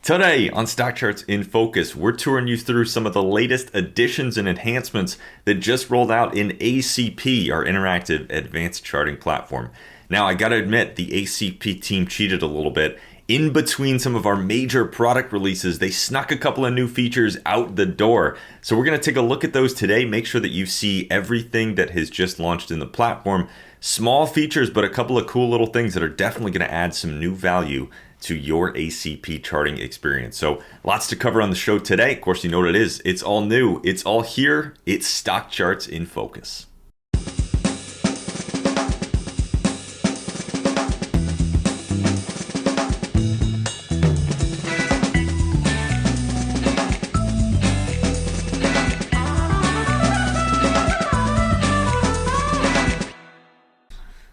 Today on Stock Charts in Focus, we're touring you through some of the latest additions and enhancements that just rolled out in ACP, our interactive advanced charting platform. Now, I gotta admit, the ACP team cheated a little bit. In between some of our major product releases, they snuck a couple of new features out the door. So we're gonna take a look at those today, make sure that you see everything that has just launched in the platform. Small features, but a couple of cool little things that are definitely gonna add some new value to your ACP charting experience. So lots to cover on the show today. Of course, you know what it is. It's all new. It's all here. It's Stock Charts in Focus.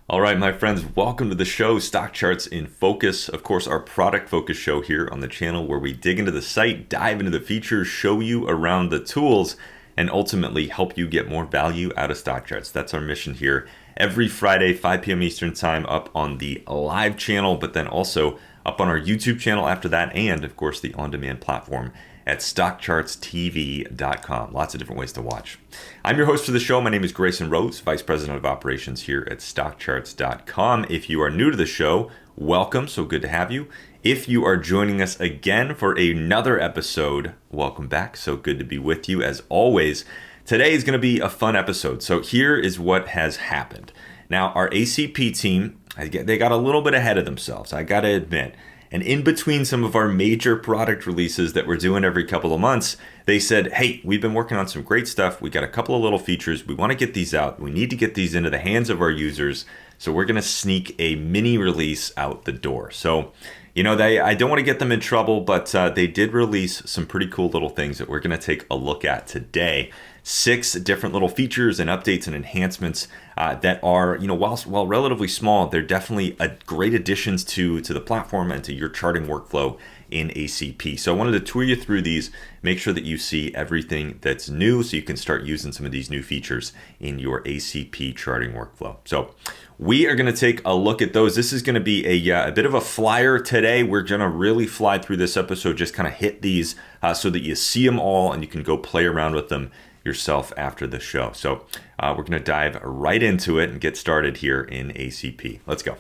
All right, my friends, welcome to the show, Stock Charts in Focus. Of course, our product focus show here on the channel where we dig into the site, dive into the features, show you around the tools, and ultimately help you get more value out of Stock Charts. That's our mission here every Friday, 5 p.m. Eastern time up on the live channel, but then also up on our YouTube channel after that, and of course, the on-demand platform at StockChartsTV.com. Lots of different ways to watch. I'm your host for the show. My name is Grayson Roze, Vice President of Operations here at StockCharts.com. If you are new to the show, welcome. So good to have you. If you are joining us again for another episode, welcome back. So good to be with you as always. Today is going to be a fun episode. So here is what has happened. Now, our ACP team, they got a little bit ahead of themselves, I got to admit. And in between some of our major product releases that we're doing every couple of months, they said, hey, we've been working on some great stuff. We got a couple of little features. We want to get these out. We need to get these into the hands of our users. So we're going to sneak a mini release out the door. So, you know, I don't want to get them in trouble, but they did release some pretty cool little things that we're going to take a look at today. 6 different little features and updates and enhancements that are, you know, while relatively small, they're definitely great additions to the platform and to your charting workflow in ACP. So I wanted to tour you through these, make sure that you see everything that's new so you can start using some of these new features in your ACP charting workflow. So we are going to take a look at those. This is going to be a bit of a flyer today. We're going to really fly through this episode, just kind of hit these so that you see them all and you can go play around with them yourself after the show. So we're going to dive right into it and get started here in ACP. Let's go.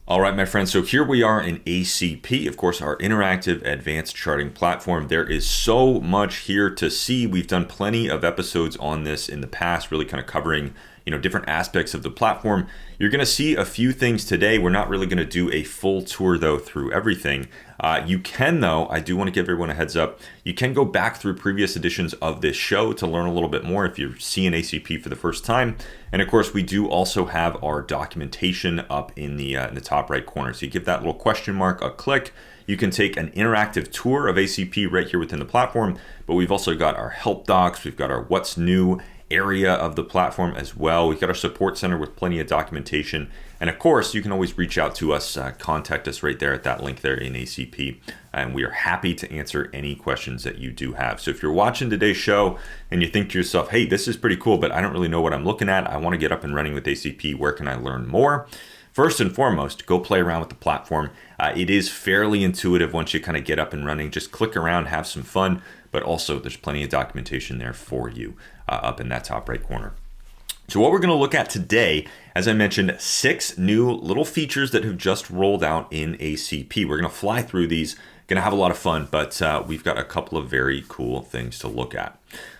All right, my friends, so here we are in ACP, of course, our interactive advanced charting platform. There is so much here to see. We've done plenty of episodes on this in the past, really kind of covering, you know, different aspects of the platform. You're going to see a few things today. We're not really going to do a full tour, though, through everything. You can, though, I do want to give everyone a heads up, you can go back through previous editions of this show to learn a little bit more if you're seeing ACP for the first time. And of course, we do also have our documentation up in the top right corner. So you give that little question mark a click. You can take an interactive tour of ACP right here within the platform, but we've also got our help docs. We've got our what's new area of the platform as well. We've got our support center with plenty of documentation. And of course, you can always reach out to us, contact us right there at that link there in ACP. And we are happy to answer any questions that you do have. So if you're watching today's show and you think to yourself, hey, this is pretty cool, but I don't really know what I'm looking at. I want to get up and running with ACP. Where can I learn more? First and foremost, go play around with the platform. It is fairly intuitive once you kind of get up and running. Just click around, have some fun, but also there's plenty of documentation there for you up in that top right corner. So what we're going to look at today, as I mentioned, 6 new little features that have just rolled out in ACP. We're going to fly through these, going to have a lot of fun, but we've got a couple of very cool things to look at.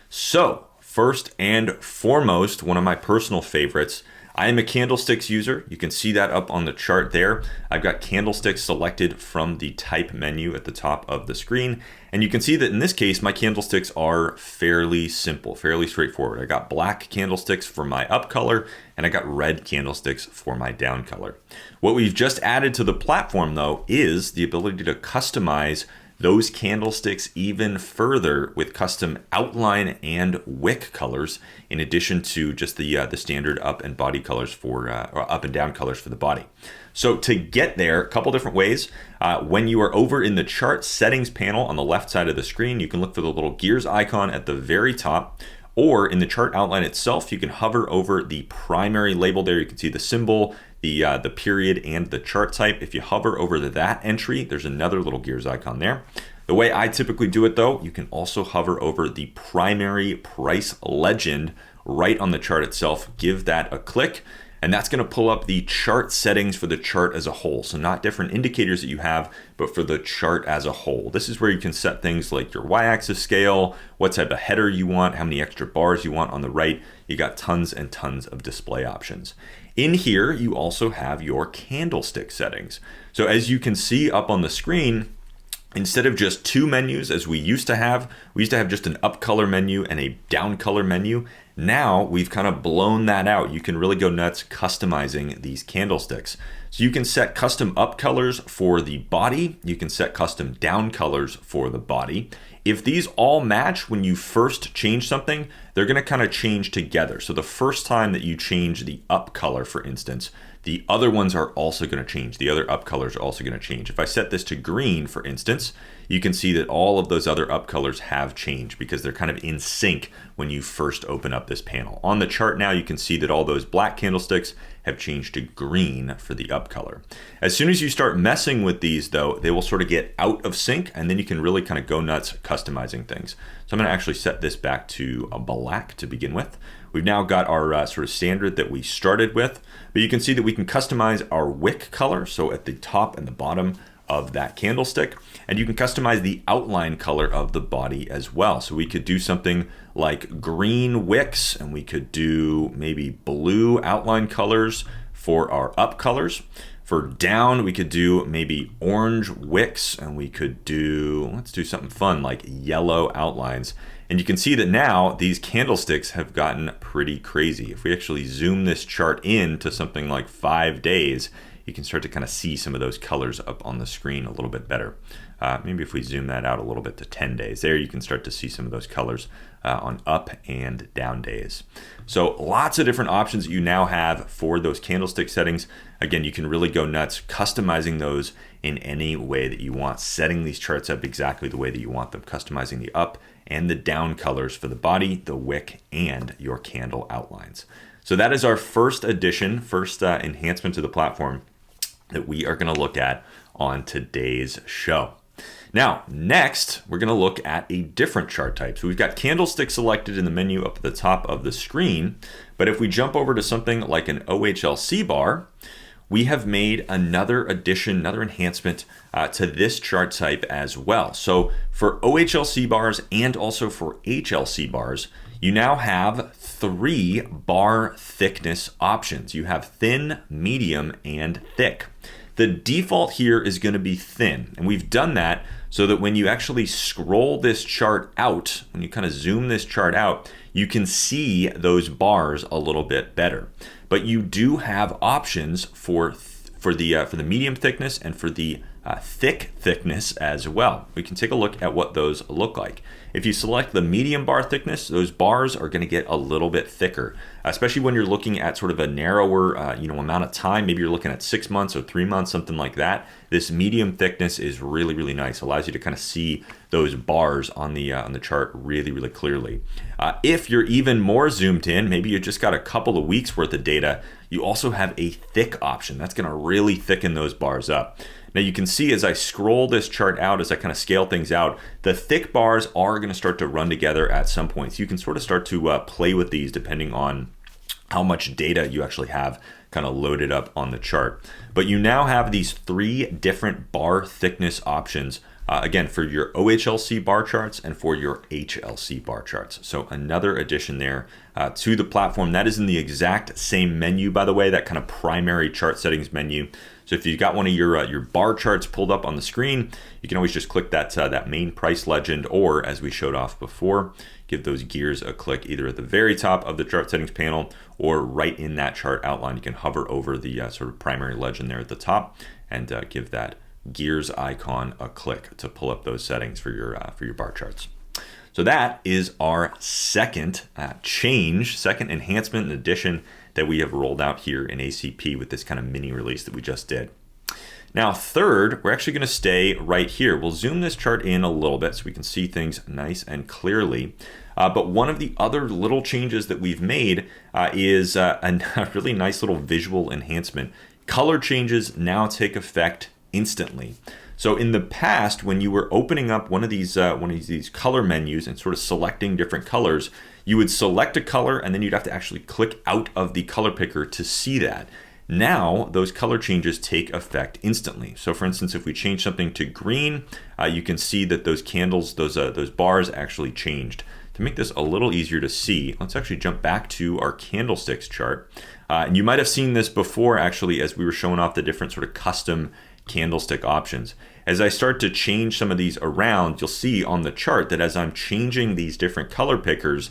So first and foremost, one of my personal favorites, I am a Candlesticks user. You can see that up on the chart there. I've got Candlesticks selected from the type menu at the top of the screen. And you can see that in this case, my candlesticks are fairly simple, fairly straightforward. I got black candlesticks for my up color, and I got red candlesticks for my down color. What we've just added to the platform, though, is the ability to customize those candlesticks even further with custom outline and wick colors, in addition to just the standard up and body colors for or up and down colors for the body. So to get there, a couple different ways. When you are over in the chart settings panel on the left side of the screen, you can look for the little gears icon at the very top, or in the chart outline itself, you can hover over the primary label there. You can see the symbol, the period, and the chart type. If you hover over that entry, there's another little gears icon there. The way I typically do it though, you can also hover over the primary price legend right on the chart itself. Give that a click, and that's going to pull up the chart settings for the chart as a whole. So not different indicators that you have, but for the chart as a whole. This is where you can set things like your y-axis scale, what type of header you want, how many extra bars you want on the right. You got tons and tons of display options. In here, you also have your candlestick settings. So as you can see up on the screen, instead of just two menus as we used to have just an up color menu and a down color menu. Now we've kind of blown that out. You can really go nuts customizing these candlesticks. So you can set custom up colors for the body. You can set custom down colors for the body. If these all match when you first change something, they're going to kind of change together. So the first time that you change the up color, for instance, the other ones are also going to change. The other up colors are also going to change. If I set this to green, for instance, you can see that all of those other up colors have changed because they're kind of in sync when you first open up this panel. On the chart now, you can see that all those black candlesticks have changed to green for the up color. As soon as you start messing with these though, they will sort of get out of sync, and then you can really kind of go nuts customizing things. So I'm going to actually set this back to a black to begin with. We've now got our sort of standard that we started with, but you can see that we can customize our wick color. So at the top and the bottom of that candlestick, and you can customize the outline color of the body as well. So we could do something like green wicks, and we could do maybe blue outline colors for our up colors. For down, we could do maybe orange wicks, and we could do, let's do something fun like yellow outlines. And you can see that now these candlesticks have gotten pretty crazy. If we actually zoom this chart in to something like 5 days, you can start to kind of see some of those colors up on the screen a little bit better. Maybe if we zoom that out a little bit to 10 days, there you can start to see some of those colors on up and down days. So lots of different options that you now have for those candlestick settings. Again, you can really go nuts customizing those in any way that you want, setting these charts up exactly the way that you want them, customizing the up and the down colors for the body, the wick, and your candle outlines. So that is our first addition, first enhancement to the platform that we are going to look at on today's show. Now, next, we're going to look at a different chart type. So we've got candlestick selected in the menu up at the top of the screen, but if we jump over to something like an OHLC bar, we have made another addition, another enhancement to this chart type as well. So for OHLC bars and also for HLC bars, you now have 3 bar thickness options. You have thin, medium, and thick. The default here is going to be thin, and we've done that so that when you actually scroll this chart out, when you kind of zoom this chart out, you can see those bars a little bit better. But you do have options for the medium thickness and for the thick thickness as well. We can take a look at what those look like. If you select the medium bar thickness, those bars are going to get a little bit thicker, especially when you're looking at sort of a narrower amount of time. Maybe you're looking at 6 months or 3 months, something like that. This medium thickness is really, really nice. Allows you to kind of see those bars on the chart really, really clearly. If you're even more zoomed in, maybe you just got a couple of weeks worth of data, you also have a thick option. That's going to really thicken those bars up. Now you can see as I scroll this chart out, as I kind of scale things out, the thick bars are going to start to run together at some point. So you can sort of start to play with these depending on how much data you actually have kind of loaded up on the chart. But you now have these 3 different bar thickness options, again, for your OHLC bar charts and for your HLC bar charts. So another addition there to the platform. That is in the exact same menu, by the way, that kind of primary chart settings menu. So if you've got one of your bar charts pulled up on the screen, you can always just click that main price legend, or as we showed off before, give those gears a click either at the very top of the chart settings panel or right in that chart outline. You can hover over the sort of primary legend there at the top and give that gears icon a click to pull up those settings for your bar charts. So that is our second second enhancement and addition that we have rolled out here in ACP with this kind of mini release that we just did. Now, third, we're actually going to stay right here. We'll zoom this chart in a little bit so we can see things nice and clearly. But one of the other little changes that we've made is a really nice little visual enhancement. Color changes now take effect instantly. So in the past, when you were opening up one of these color menus and sort of selecting different colors, you would select a color and then you'd have to actually click out of the color picker to see that. Now, those color changes take effect instantly. So for instance, if we change something to green, you can see that those candles, those bars actually changed. To make this a little easier to see, let's actually jump back to our candlesticks chart. And you might have seen this before actually as we were showing off the different sort of custom candlestick options. As I start to change some of these around, you'll see on the chart that as I'm changing these different color pickers,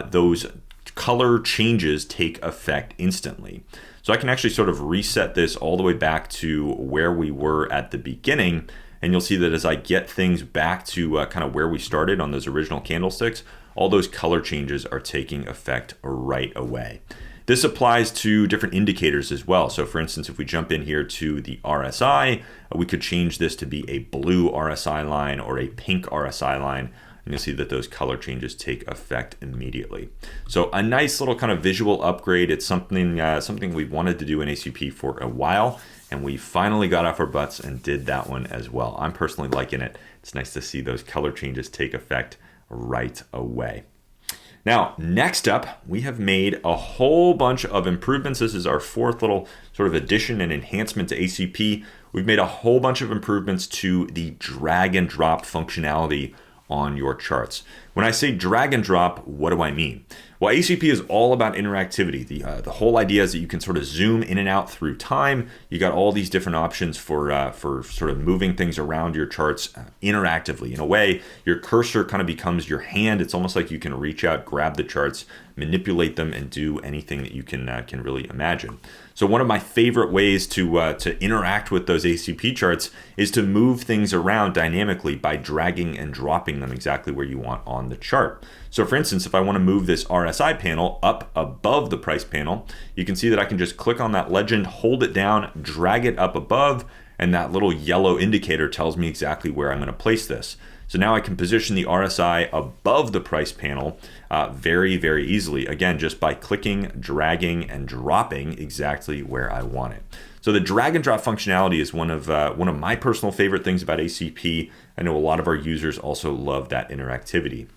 those color changes take effect instantly. So I can actually sort of reset this all the way back to where we were at the beginning. And you'll see that as I get things back to kind of where we started on those original candlesticks, all those color changes are taking effect right away. This applies to different indicators as well. So for instance, if we jump in here to the RSI, we could change this to be a blue RSI line or a pink RSI line. And you'll see that those color changes take effect immediately. So a nice little kind of visual upgrade. It's something we've wanted to do in ACP for a while, and we finally got off our butts and did that one as well. I'm personally liking it. It's nice to see those color changes take effect right away. Now, next up, we have made a whole bunch of improvements. This is our fourth little sort of addition and enhancement to ACP. We've made a whole bunch of improvements to the drag and drop functionality on your charts. When I say drag and drop, what do I mean? Well, ACP is all about interactivity. The whole idea is that you can sort of zoom in and out through time. You got all these different options for sort of moving things around your charts interactively. In a way, your cursor kind of becomes your hand. It's almost like you can reach out, grab the charts, manipulate them, and do anything that you can really imagine. So one of my favorite ways to interact with those ACP charts is to move things around dynamically by dragging and dropping them exactly where you want on the chart. So for instance, if I want to move this RSI panel up above the price panel, you can see that I can just click on that legend, hold it down, drag it up above, and that little yellow indicator tells me exactly where I'm going to place this. So now I can position the RSI above the price panel very, very easily, again, just by clicking, dragging, and dropping exactly where I want it. So the drag and drop functionality is one of my personal favorite things about ACP. I know a lot of our users also love that interactivity.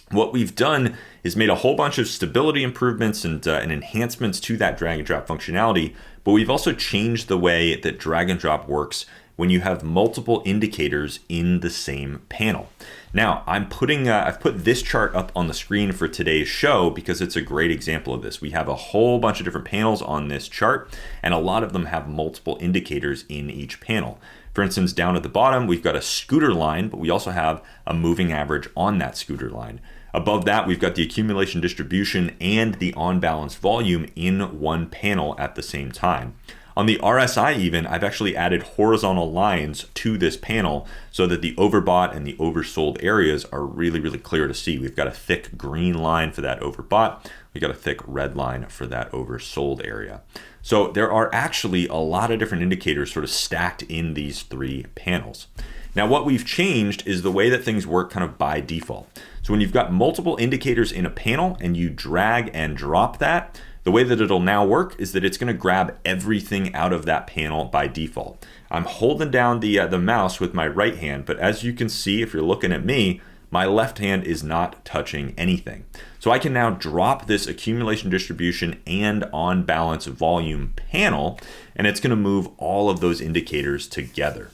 What we've done is made a whole bunch of stability improvements and enhancements to that drag and drop functionality, but we've also changed the way that drag and drop works when you have multiple indicators in the same panel. Now, I've put this chart up on the screen for today's show because it's a great example of this. We have a whole bunch of different panels on this chart, and a lot of them have multiple indicators in each panel. For instance, down at the bottom, we've got a scooter line, but we also have a moving average on that scooter line. Above that, we've got the accumulation distribution and the on-balance volume in one panel at the same time. On the RSI even, I've actually added horizontal lines to this panel so that the overbought and the oversold areas are really, really clear to see. We've got a thick green line for that overbought. We've got a thick red line for that oversold area. So there are actually a lot of different indicators sort of stacked in these three panels. Now, what we've changed is the way that things work kind of by default. So when you've got multiple indicators in a panel and you drag and drop that, the way that it'll now work is that it's going to grab everything out of that panel by default. I'm holding down the mouse with my right hand, but as you can see, if you're looking at me, my left hand is not touching anything. So I can now drop this accumulation distribution and on balance volume panel, and it's going to move all of those indicators together.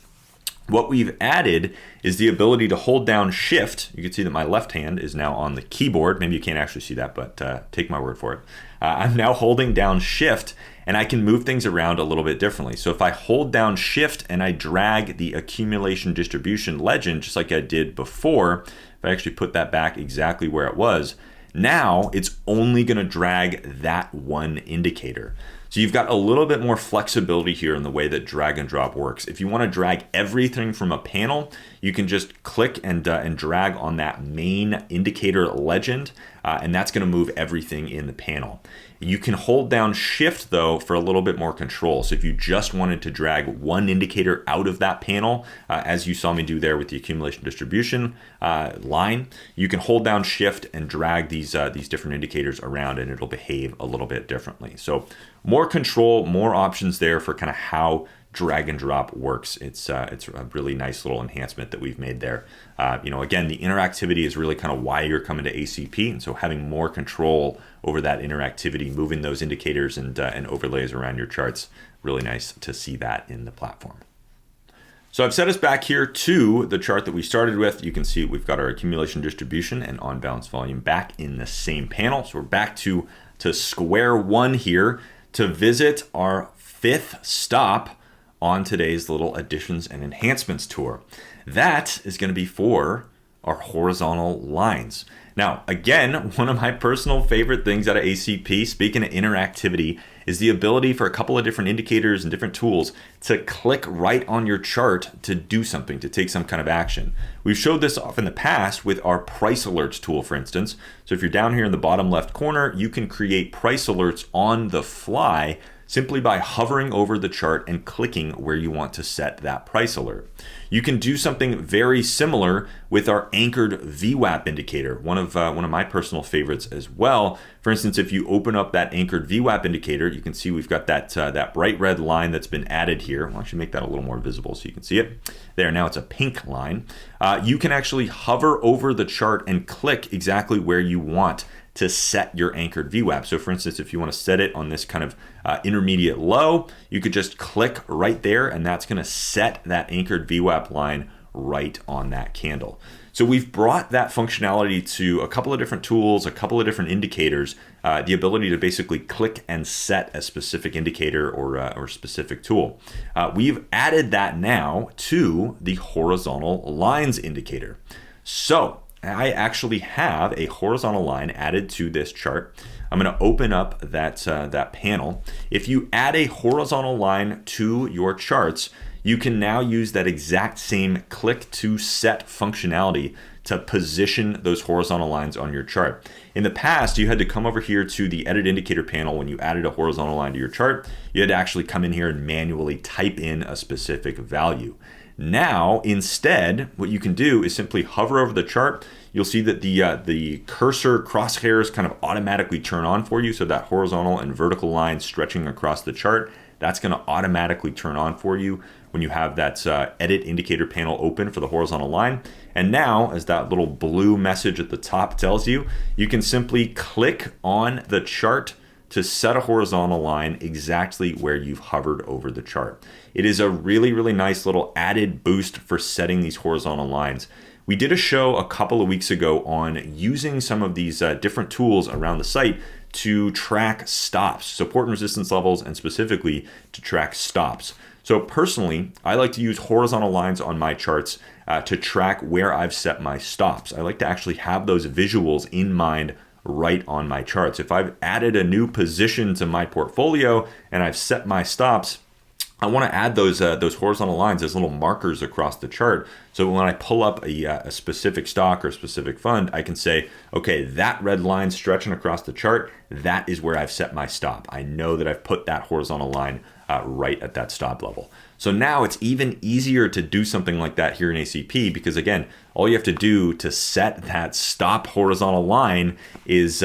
What we've added is the ability to hold down Shift. You can see that my left hand is now on the keyboard. Maybe you can't actually see that, but take my word for it. I'm now holding down Shift, and I can move things around a little bit differently. So if I hold down Shift and I drag the accumulation distribution legend, just like I did before, if I actually put that back exactly where it was, now it's only going to drag that one indicator. So you've got a little bit more flexibility here in the way that drag and drop works. If you want to drag everything from a panel, you can just click and drag on that main indicator legend, and that's going to move everything in the panel. You can hold down Shift though for a little bit more control. So if you just wanted to drag one indicator out of that panel, as you saw me do there with the accumulation distribution line, you can hold down Shift and drag these different indicators around, and it'll behave a little bit differently. So more control, more options there for kind of how drag and drop works. It's a really nice little enhancement that we've made there. Again, the interactivity is really kind of why you're coming to ACP, and so having more control over that interactivity, moving those indicators and overlays around your charts, really nice to see that in the platform. So I've set us back here to the chart that we started with. You can see we've got our accumulation distribution and on balance volume back in the same panel. So we're back to square one here to visit our fifth stop on today's little additions and enhancements tour. That is going to be for our horizontal lines. Now, again, one of my personal favorite things out of ACP, speaking of interactivity, is the ability for a couple of different indicators and different tools to click right on your chart to do something, to take some kind of action. We've showed this off in the past with our price alerts tool, for instance. So if you're down here in the bottom left corner, you can create price alerts on the fly simply by hovering over the chart and clicking where you want to set that price alert. You can do something very similar with our anchored VWAP indicator, one of my personal favorites as well. For instance, if you open up that anchored VWAP indicator, you can see we've got that bright red line that's been added here. I'll actually make that a little more visible so you can see it. There, now it's a pink line. You can actually hover over the chart and click exactly where you want to set your anchored VWAP. So for instance, if you want to set it on this kind of intermediate low, you could just click right there, and that's going to set that anchored VWAP line right on that candle. So we've brought that functionality to a couple of different tools, a couple of different indicators, the ability to basically click and set a specific indicator or specific tool. We've added that now to the horizontal lines indicator. So I actually have a horizontal line added to this chart. I'm going to open up that panel. If you add a horizontal line to your charts, you can now use that exact same click to set functionality to position those horizontal lines on your chart. In the past, you had to come over here to the edit indicator panel when you added a horizontal line to your chart. You had to actually come in here and manually type in a specific value. Now, instead, what you can do is simply hover over the chart. You'll see that the cursor crosshairs kind of automatically turn on for you. So that horizontal and vertical line stretching across the chart, that's going to automatically turn on for you when you have that edit indicator panel open for the horizontal line. And now, as that little blue message at the top tells you, you can simply click on the chart to set a horizontal line exactly where you've hovered over the chart. It is a really, really nice little added boost for setting these horizontal lines. We did a show a couple of weeks ago on using some of these different tools around the site to track stops, support and resistance levels, and specifically to track stops. So personally, I like to use horizontal lines on my charts to track where I've set my stops. I like to actually have those visuals in mind right on my charts. If I've added a new position to my portfolio and I've set my stops, I want to add those horizontal lines as little markers across the chart. So when I pull up a specific stock or a specific fund, I can say, okay, that red line stretching across the chart, that is where I've set my stop. I know that I've put that horizontal line right at that stop level. So now it's even easier to do something like that here in ACP because again, all you have to do to set that stop horizontal line is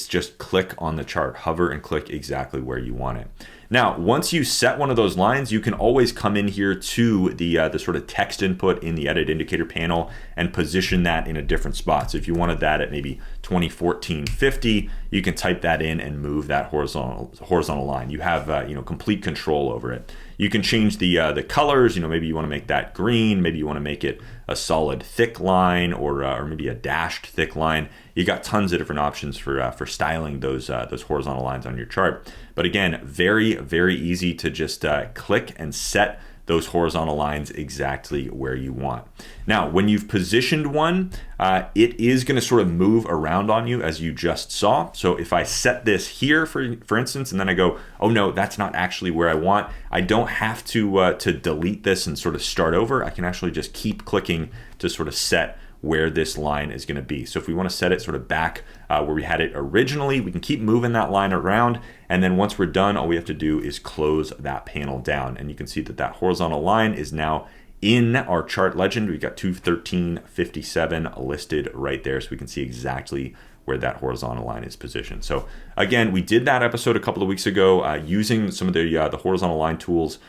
just click on the chart, hover and click exactly where you want it. Now, once you set one of those lines, you can always come in here to the sort of text input in the edit indicator panel and position that in a different spot. So if you wanted that at maybe 2014-50, you can type that in and move that horizontal line. You have complete control over it. You can change the colors. Maybe you want to make that green. Maybe you want to make it a solid thick line or maybe a dashed thick line. You got tons of different options for styling those horizontal lines on your chart. But again, very, very easy to just click and set those horizontal lines exactly where you want. Now, when you've positioned one, it is going to sort of move around on you as you just saw. So if I set this here, for instance, and then I go, oh no, that's not actually where I want, I don't have to delete this and sort of start over. I can actually just keep clicking to sort of set where this line is going to be. So if we want to set it sort of back where we had it originally, we can keep moving that line around. And then once we're done, all we have to do is close that panel down. And you can see that that horizontal line is now in our chart legend. We've got 213.57 listed right there. So we can see exactly where that horizontal line is positioned. So again, we did that episode a couple of weeks ago using some of the horizontal line tools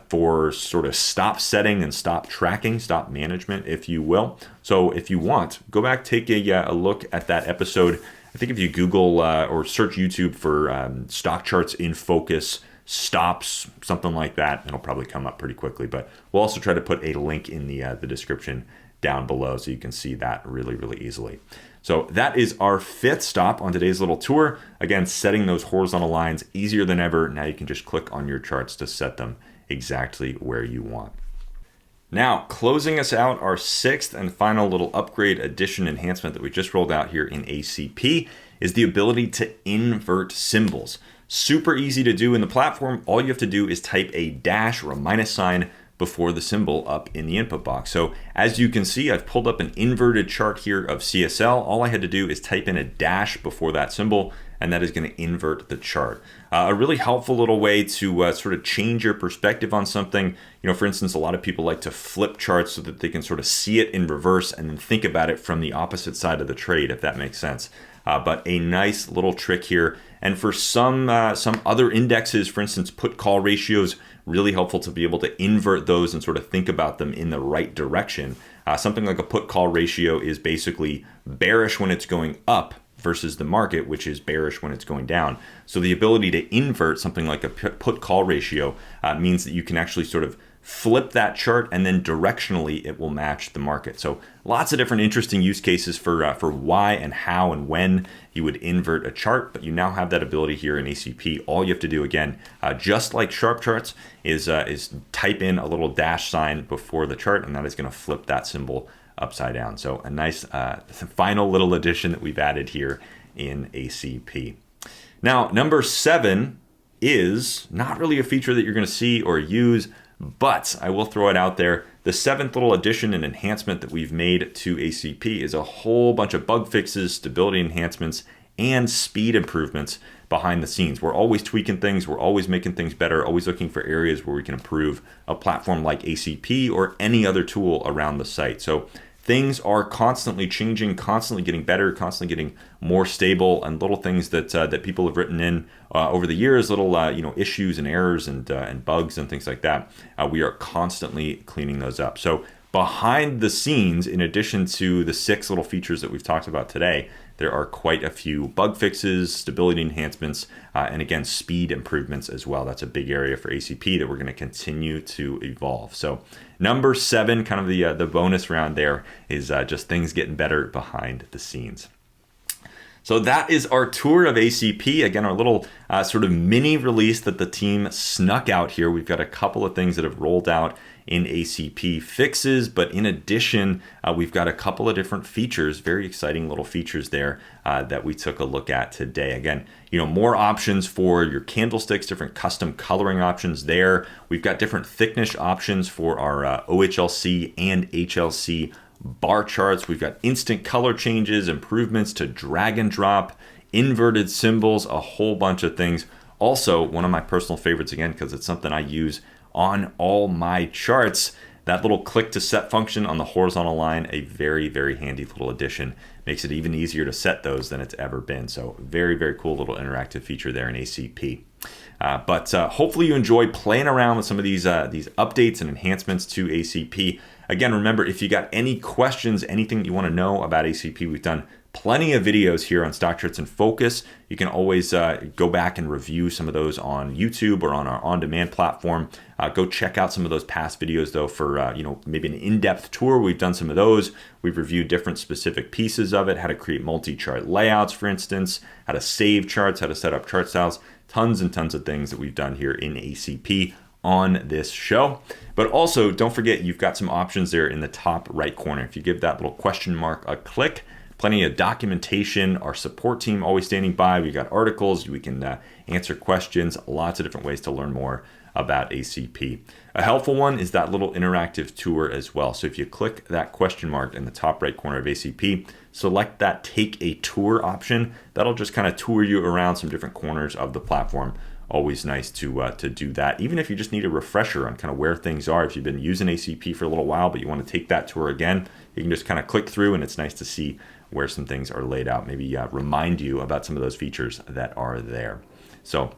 for sort of stop setting and stop tracking, stop management, if you will. So if you want, go back, take a look at that episode. I think if you Google or search YouTube for StockCharts in focus stops, something like that, it'll probably come up pretty quickly. But we'll also try to put a link in the description down below so you can see that really, really easily. So that is our fifth stop on today's little tour. Again, setting those horizontal lines easier than ever. Now you can just click on your charts to set them exactly where you want. Now, closing us out, our sixth and final little upgrade addition enhancement that we just rolled out here in ACP is the ability to invert symbols. Super easy to do in the platform. All you have to do is type a dash or a minus sign before the symbol up in the input box. So as you can see, I've pulled up an inverted chart here of CSL. All I had to do is type in a dash before that symbol, and that is going to invert the chart. A really helpful little way to sort of change your perspective on something. You know, for instance, a lot of people like to flip charts so that they can sort of see it in reverse and then think about it from the opposite side of the trade, if that makes sense. But a nice little trick here. And for some other indexes, for instance, put-call ratios, really helpful to be able to invert those and sort of think about them in the right direction. Something like a put-call ratio is basically bearish when it's going up versus the market, which is bearish when it's going down. So the ability to invert something like a put-call ratio means that you can actually sort of flip that chart and then directionally it will match the market. So lots of different interesting use cases for why and how and when you would invert a chart, but you now have that ability here in ACP. All you have to do, again, just like sharp charts, is type in a little dash sign before the chart, and that is going to flip that symbol upside down. So a nice final little addition that we've added here in ACP. Now, number 7 is not really a feature that you're going to see or use, but I will throw it out there. The 7th little addition and enhancement that we've made to ACP is a whole bunch of bug fixes, stability enhancements, and speed improvements behind the scenes. We're always tweaking things. We're always making things better, always looking for areas where we can improve a platform like ACP or any other tool around the site. So things are constantly changing, constantly getting better, constantly getting more stable, and little things that people have written in over the years, little issues and errors and bugs and things like that. We are constantly cleaning those up. So behind the scenes, in addition to the 6 little features that we've talked about today, there are quite a few bug fixes, stability enhancements, and again, speed improvements as well. That's a big area for ACP that we're going to continue to evolve. So number 7, kind of the bonus round there, is just things getting better behind the scenes. So that is our tour of ACP. Again, our little sort of mini release that the team snuck out here. We've got a couple of things that have rolled out in ACP fixes, but in addition, we've got a couple of different features, very exciting little features there that we took a look at today. Again, more options for your candlesticks, different custom coloring options there. We've got different thickness options for our OHLC and HLC bar charts. We've got instant color changes, improvements to drag and drop, inverted symbols, a whole bunch of things. Also, one of my personal favorites, again, because it's something I use on all my charts, that little click to set function on the horizontal line, a very, very handy little addition. Makes it even easier to set those than it's ever been. So very, very cool little interactive feature there in ACP. But hopefully you enjoy playing around with some of these updates and enhancements to ACP. Again, remember, if you got any questions, anything you want to know about ACP, we've done plenty of videos here on StockCharts in Focus. You can always go back and review some of those on YouTube or on our on-demand platform. Go check out some of those past videos, though, for maybe an in-depth tour. We've done some of those. We've reviewed different specific pieces of it, how to create multi-chart layouts, for instance, how to save charts, how to set up chart styles, tons and tons of things that we've done here in ACP. on this show. But also, don't forget, you've got some options there in the top right corner. If you give that little question mark a click, plenty of documentation, our support team always standing by. We've got articles, we can answer questions, lots of different ways to learn more about ACP. A helpful one is that little interactive tour as well. So if you click that question mark in the top right corner of ACP, select that take a tour option. That'll just kind of tour you around some different corners of the platform. Always nice to do that. Even if you just need a refresher on kind of where things are. If you've been using ACP for a little while, but you want to take that tour again, you can just kind of click through, and it's nice to see where some things are laid out. Maybe remind you about some of those features that are there. So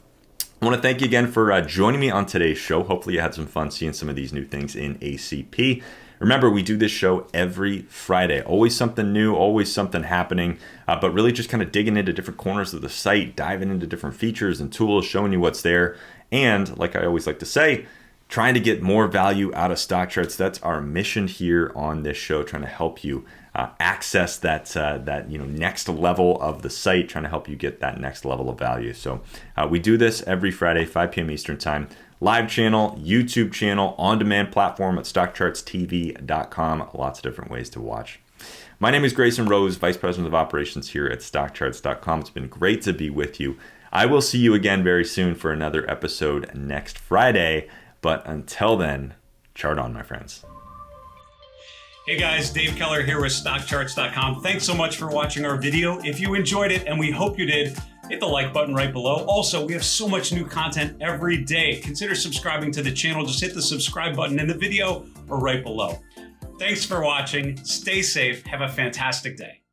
I want to thank you again for joining me on today's show. Hopefully you had some fun seeing some of these new things in ACP. Remember, we do this show every Friday. Always something new, always something happening, but really just kind of digging into different corners of the site, diving into different features and tools, showing you what's there. And like I always like to say, trying to get more value out of StockCharts. That's our mission here on this show, trying to help you access that next level of the site, trying to help you get that next level of value. So we do this every Friday, 5 p.m. Eastern Time. Live channel, YouTube channel, on-demand platform at StockChartsTV.com. Lots of different ways to watch. My name is Grayson Roze, Vice President of Operations here at StockCharts.com. It's been great to be with you. I will see you again very soon for another episode next Friday. But until then, chart on, my friends. Hey guys, Dave Keller here with StockCharts.com. Thanks so much for watching our video. If you enjoyed it, and we hope you did, hit the like button right below. Also, we have so much new content every day. Consider subscribing to the channel. Just hit the subscribe button in the video or right below. Thanks for watching. Stay safe. Have a fantastic day.